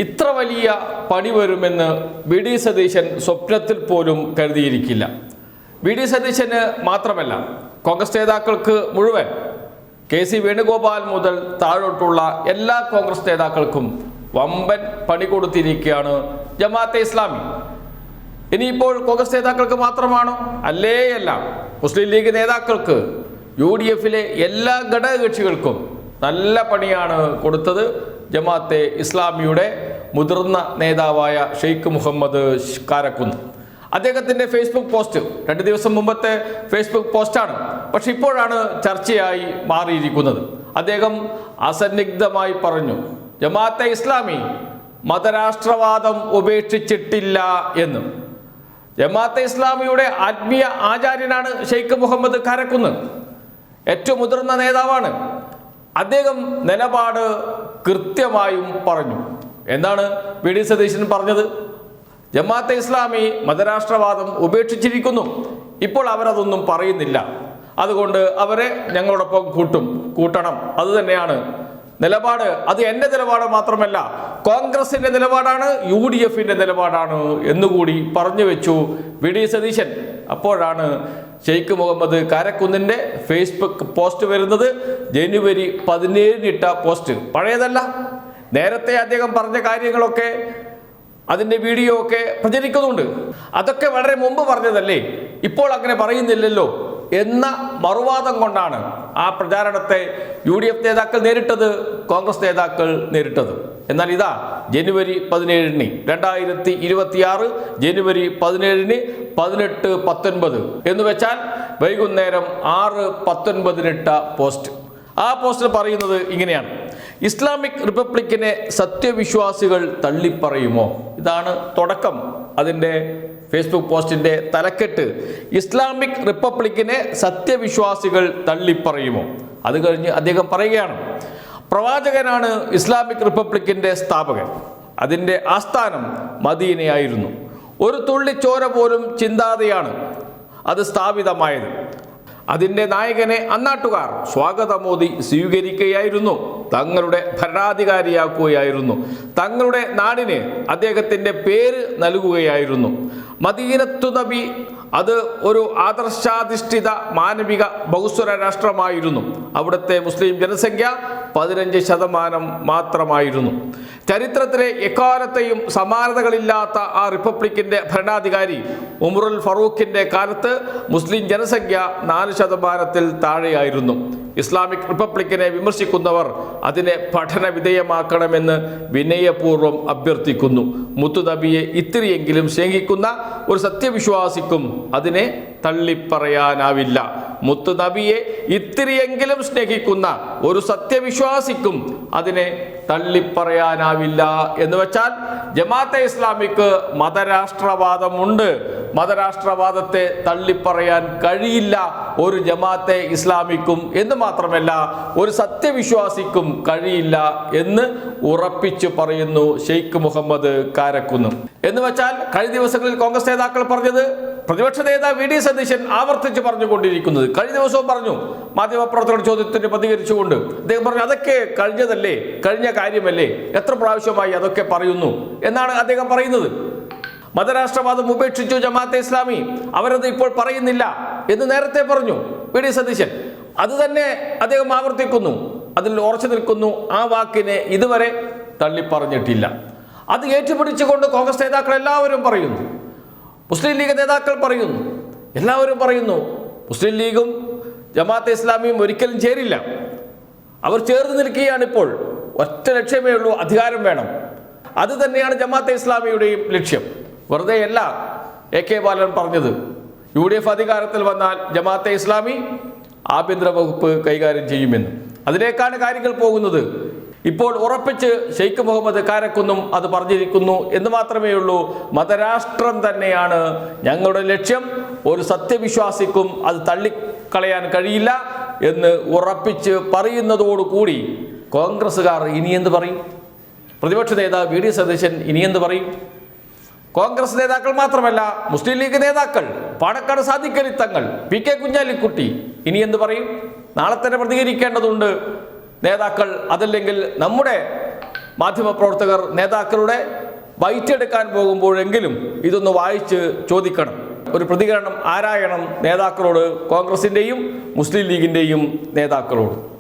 ഇത്ര വലിയ പണി വരുമെന്ന് വി ഡി സതീശൻ സ്വപ്നത്തിൽ പോലും കരുതിയിരിക്കില്ല. വി ഡി സതീശന് മാത്രമല്ല, കോൺഗ്രസ് നേതാക്കൾക്ക് മുഴുവൻ, കെ സി വേണുഗോപാൽ മുതൽ താഴോട്ടുള്ള എല്ലാ കോൺഗ്രസ് നേതാക്കൾക്കും വമ്പൻ പണി കൊടുത്തിരിക്കുകയാണ് ജമാഅത്തെ ഇസ്ലാമി. ഇനിയിപ്പോൾ കോൺഗ്രസ് നേതാക്കൾക്ക് മാത്രമാണോ? അല്ല. മുസ്ലിം ലീഗ് നേതാക്കൾക്ക്, UDFിലെ എല്ലാ ഘടകകക്ഷികൾക്കും നല്ല പണിയാണ് കൊടുത്തത് ജമാഅത്തെ ഇസ്ലാമിയുടെ മുതിർന്ന നേതാവായ ഷെയ്ഖ് മുഹമ്മദ് കാരക്കുന്ന്. അദ്ദേഹത്തിൻ്റെ ഫേസ്ബുക്ക് പോസ്റ്റ് 2 ദിവസം മുമ്പത്തെ ഫേസ്ബുക്ക് പോസ്റ്റാണ്, പക്ഷെ ഇപ്പോഴാണ് ചർച്ചയായി മാറിയിരിക്കുന്നത്. അദ്ദേഹം അസന്നിഗ്ധമായി പറഞ്ഞു, ജമാഅത്തെ ഇസ്ലാമി മതരാഷ്ട്രവാദം ഉപേക്ഷിച്ചിട്ടില്ല എന്ന്. ജമാഅത്തെ ഇസ്ലാമിയുടെ ആത്മീയ ആചാര്യനാണ് ഷെയ്ഖ് മുഹമ്മദ് കാരക്കുന്ന്, ഏറ്റവും മുതിർന്ന നേതാവാണ്. അദ്ദേഹം നിലപാട് കൃത്യമായും പറഞ്ഞു. എന്താണ് വി ഡി സതീശൻ പറഞ്ഞത്? ജമാഅത്തെ ഇസ്ലാമി മതരാഷ്ട്രവാദം ഉപേക്ഷിച്ചിരിക്കുന്നു, ഇപ്പോൾ അവരതൊന്നും പറയുന്നില്ല, അതുകൊണ്ട് അവരെ ഞങ്ങളോടൊപ്പം കൂട്ടണം. അത് തന്നെയാണ് നിലപാട്. അത് എൻ്റെ നിലപാട് മാത്രമല്ല, കോൺഗ്രസിൻ്റെ നിലപാടാണ്, UDFിൻ്റെ നിലപാടാണ് എന്നുകൂടി പറഞ്ഞു വെച്ചു വി ഡി സതീശൻ. അപ്പോഴാണ് ഷെയ്ഖ് മുഹമ്മദ് കാരക്കുന്നിൻ്റെ ഫേസ്ബുക്ക് പോസ്റ്റ് വരുന്നത്. ജനുവരി 17 ഇട്ട പോസ്റ്റ്, പഴയതല്ല. നേരത്തെ അദ്ദേഹം പറഞ്ഞ കാര്യങ്ങളൊക്കെ, അതിൻ്റെ വീഡിയോ ഒക്കെ പ്രചരിക്കുന്നുണ്ട്. അതൊക്കെ വളരെ മുമ്പ് പറഞ്ഞതല്ലേ, ഇപ്പോൾ അങ്ങനെ പറയുന്നില്ലല്ലോ എന്ന മറുവാദം കൊണ്ടാണ് ആ പ്രചാരണത്തെ UDF നേതാക്കൾ നേരിട്ടത്, കോൺഗ്രസ് നേതാക്കൾ നേരിട്ടത്. എന്നാൽ ഇതാ ജനുവരി 17 2026 ജനുവരി 17 18-19 എന്ന് വെച്ചാൽ വൈകുന്നേരം 6:19 പോസ്റ്റ്. ആ പോസ്റ്റ് പറയുന്നത് ഇങ്ങനെയാണ്: ഇസ്ലാമിക് റിപ്പബ്ലിക്കിനെ സത്യവിശ്വാസികൾ തള്ളിപ്പറയുമോ? ഇതാണ് തുടക്കം അതിൻ്റെ ഫേസ്ബുക്ക് പോസ്റ്റിൻ്റെ തലക്കെട്ട്. ഇസ്ലാമിക് റിപ്പബ്ലിക്കിനെ സത്യവിശ്വാസികൾ തള്ളിപ്പറയുമോ? അത് കഴിഞ്ഞ് അദ്ദേഹം പറയുകയാണ്, പ്രവാചകനാണ് ഇസ്ലാമിക് റിപ്പബ്ലിക്കിൻ്റെ സ്ഥാപകൻ, അതിൻ്റെ ആസ്ഥാനം മദീനയായിരുന്നു, ഒരു തുള്ളി ചോര പോലും ചിന്താതെയാണ് അത് സ്ഥാപിതമായത്. അതിൻ്റെ നായകനെ അന്നാട്ടുകാർ സ്വാഗതമോദി സ്വീകരിക്കുകയായിരുന്നു, തങ്ങളുടെ ഭരണാധികാരിയാക്കുകയായിരുന്നു, തങ്ങളുടെ നാടിന് അദ്ദേഹത്തിൻ്റെ പേര് നൽകുകയായിരുന്നു. മദീനത്തു നബി അത് ഒരു ആദർശാധിഷ്ഠിത മാനവിക ബഹുസ്വര രാഷ്ട്രമായിരുന്നു. അവിടുത്തെ മുസ്ലിം ജനസംഖ്യ 15% മാത്രമായിരുന്നു. ചരിത്രത്തിലെ എക്കാലത്തെയും സമാനതകളില്ലാത്ത ആ റിപ്പബ്ലിക്കിൻ്റെ ഭരണാധികാരി ഉമറുൽ ഫറൂഖിൻ്റെ കാലത്ത് മുസ്ലിം ജനസംഖ്യ 4%-ൽ താഴെയായിരുന്നു. ഇസ്ലാമിക് റിപ്പബ്ലിക്കിനെ വിമർശിക്കുന്നവർ അതിനെ പഠന വിധേയമാക്കണമെന്ന് വിനയപൂർവ്വം അഭ്യർത്ഥിക്കുന്നു. മുത്തുനബിയെ ഇത്തിരിയെങ്കിലും സ്നേഹിക്കുന്ന ഒരു സത്യവിശ്വാസിക്കും അതിനെ തള്ളിപ്പറയാനാവില്ല. മുത്തുനബിയെ ഇത്തിരിയെങ്കിലും സ്നേഹിക്കുന്ന ഒരു സത്യവിശ്വാസിക്കും അതിനെ തള്ളിപ്പറയാനാവില്ല എന്ന് വെച്ചാൽ ജമാഅത്തെ ഇസ്ലാമിക്ക് മതരാഷ്ട്രവാദമുണ്ട്, മതരാഷ്ട്രവാദത്തെ തള്ളിപ്പറയാൻ കഴിയില്ല ഒരു ജമാഅത്തെ ഇസ്ലാമിക്കും എന്ന് മാത്രമല്ല ഒരു സത്യവിശ്വാസിക്കും കഴിയില്ല എന്ന് ഉറപ്പിച്ചു പറയുന്നു ഷെയ്ഖ് മുഹമ്മദ് കാരക്കുന്ന്. എന്ന് വെച്ചാൽ കഴിഞ്ഞ ദിവസങ്ങളിൽ കോൺഗ്രസ് നേതാക്കൾ പറഞ്ഞത് പ്രതിപക്ഷ നേതാവ് വി ഡി സതീശൻ ആവർത്തിച്ച് പറഞ്ഞുകൊണ്ടിരിക്കുന്നത്, കഴിഞ്ഞ ദിവസവും പറഞ്ഞു മാധ്യമപ്രവർത്തകരുടെ ചോദ്യത്തിന് പ്രതികരിച്ചുകൊണ്ട് അദ്ദേഹം പറഞ്ഞു, അതൊക്കെ കഴിഞ്ഞതല്ലേ, കഴിഞ്ഞ കാര്യമല്ലേ, എത്ര പ്രാവശ്യമായി അതൊക്കെ പറയുന്നു എന്നാണ് അദ്ദേഹം പറയുന്നത്. മതരാഷ്ട്രവാദം ഉപേക്ഷിച്ചു ജമാഅത്തെ ഇസ്ലാമി, അവരത് ഇപ്പോൾ പറയുന്നില്ല എന്ന് നേരത്തെ പറഞ്ഞു വി ഡി സതീശൻ. അത് തന്നെ അദ്ദേഹം ആവർത്തിക്കുന്നു, അതിൽ ഉറച്ചു നിൽക്കുന്നു, ആ വാക്കിനെ ഇതുവരെ തള്ളിപ്പറഞ്ഞിട്ടില്ല. അത് ഏറ്റുപിടിച്ചുകൊണ്ട് കോൺഗ്രസ് നേതാക്കൾ എല്ലാവരും പറയുന്നു, മുസ്ലിം ലീഗ് നേതാക്കൾ പറയുന്നു, എല്ലാവരും പറയുന്നു മുസ്ലിം ലീഗും ജമാഅത്തെ ഇസ്ലാമിയും ഒരിക്കലും ചേരില്ല. അവർ ചേർന്ന് നിൽക്കുകയാണ്. ഇപ്പോൾ ഒറ്റ ലക്ഷ്യമേ ഉള്ളൂ, അധികാരം വേണം. അത് തന്നെയാണ് ജമാഅത്തെ ഇസ്ലാമിയുടെയും ലക്ഷ്യം. വെറുതെയല്ല AK ബാലൻ പറഞ്ഞത്, UDF അധികാരത്തിൽ വന്നാൽ ജമാഅത്തെ ഇസ്ലാമി ആഭ്യന്തര വകുപ്പ് കൈകാര്യം ചെയ്യുമെന്ന്. അതിലേക്കാണ് കാര്യങ്ങൾ പോകുന്നത്. ഇപ്പോൾ ഉറപ്പിച്ച് ഷെയ്ഖ് മുഹമ്മദ് കാരക്കുന്നും അത് പറഞ്ഞിരിക്കുന്നു എന്ന് മാത്രമേ ഉള്ളൂ. മതരാഷ്ട്രം തന്നെയാണ് ഞങ്ങളുടെ ലക്ഷ്യം, ഒരു സത്യവിശ്വാസിക്കും അത് തള്ളിക്കളയാൻ കഴിയില്ല എന്ന് ഉറപ്പിച്ച് പറയുന്നതോടുകൂടി കോൺഗ്രസ്സുകാർ ഇനിയെന്ത് പറയും? പ്രതിപക്ഷ നേതാവ് വി ഡി സതീശൻ ഇനിയെന്ത് പറയും? കോൺഗ്രസ് നേതാക്കൾ മാത്രമല്ല, മുസ്ലിം ലീഗ് നേതാക്കൾ, പാണക്കാട് സാദിഖ് അലി തങ്ങൾ, PK കുഞ്ഞാലിക്കുട്ടി ഇനി എന്ത് പറയും? നാളെ തന്നെ പ്രതികരിക്കേണ്ടതുണ്ട് നേതാക്കൾ. അതല്ലെങ്കിൽ നമ്മുടെ മാധ്യമപ്രവർത്തകർ നേതാക്കളുടെ വൈറ്റെടുക്കാൻ പോകുമ്പോഴെങ്കിലും ഇതൊന്ന് വായിച്ച് ചോദിക്കണം. ഒരു പ്രതികരണം ആരായണം നേതാക്കളോട്, കോൺഗ്രസിൻ്റെയും മുസ്ലിം ലീഗിൻ്റെയും നേതാക്കളോട്.